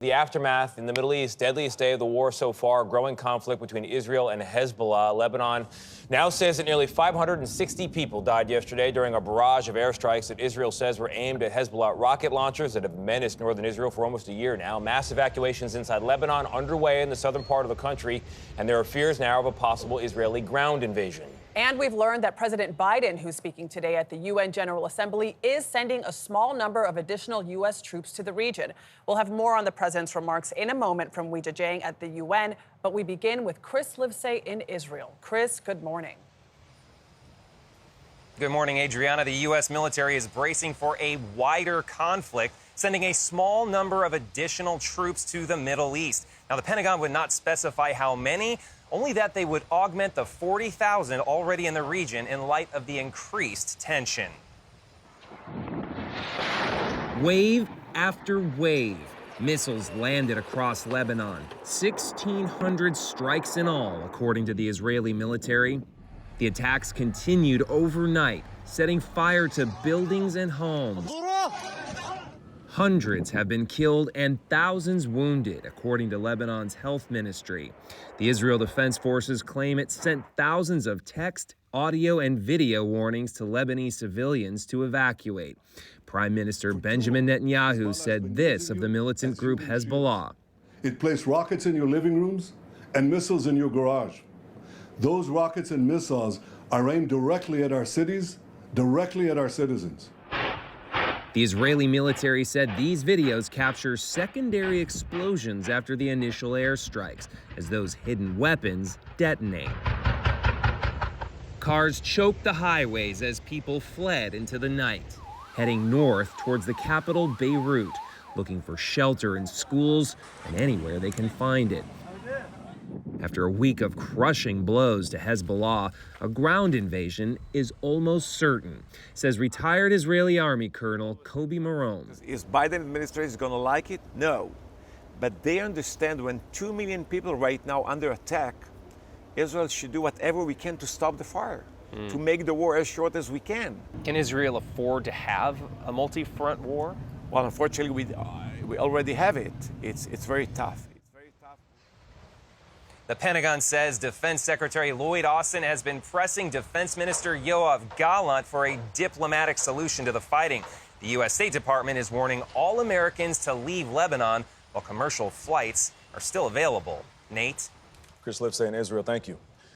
The aftermath in the Middle East, deadliest day of the war so far, growing conflict between Israel and Hezbollah. Lebanon now says that nearly 560 people died yesterday during a barrage of airstrikes that Israel says were aimed at Hezbollah rocket launchers that have menaced northern Israel for almost a year now. Mass evacuations inside Lebanon underway in the southern part of the country, and there are fears now of a possible Israeli ground invasion. And we've learned that President Biden, who's speaking today at the UN General Assembly, is sending a small number of additional U.S. troops to the region. We'll have more on the president's remarks in a moment from Weijia Jiang at the UN, but we begin with Chris Livesay in Israel. Chris, good morning. Good morning, Adriana. The U.S. military is bracing for a wider conflict, sending a small number of additional troops to the Middle East. Now, the Pentagon would not specify how many, only that they would augment the 40,000 already in the region in light of the increased tension. Wave after wave, missiles landed across Lebanon. 1,600 strikes in all, according to the Israeli military. The attacks continued overnight, setting fire to buildings and homes. Hundreds have been killed and thousands wounded, according to Lebanon's health ministry. The Israel Defense Forces claim it sent thousands of text, audio, and video warnings to Lebanese civilians to evacuate. Prime Minister Benjamin Netanyahu said this of the militant group Hezbollah. It placed rockets in your living rooms and missiles in your garage. Those rockets and missiles are aimed directly at our cities, directly at our citizens. The Israeli military said these videos capture secondary explosions after the initial airstrikes, as those hidden weapons detonate. Cars choked the highways as people fled into the night, heading north towards the capital, Beirut, looking for shelter in schools and anywhere they can find it. After a week of crushing blows to Hezbollah, a ground invasion is almost certain, says retired Israeli Army Colonel Kobi Marom. Is Biden administration going to like it? No. But they understand when 2 million people right now under attack, Israel should do whatever we can to stop the fire, to make the war as short as we can. Can Israel afford to have a multi-front war? Well, unfortunately, we already have it. It's very tough. The Pentagon says Defense Secretary Lloyd Austin has been pressing Defense Minister Yoav Gallant for a diplomatic solution to the fighting. The U.S. State Department is warning all Americans to leave Lebanon while commercial flights are still available. Nate? Chris Livesay in Israel, thank you.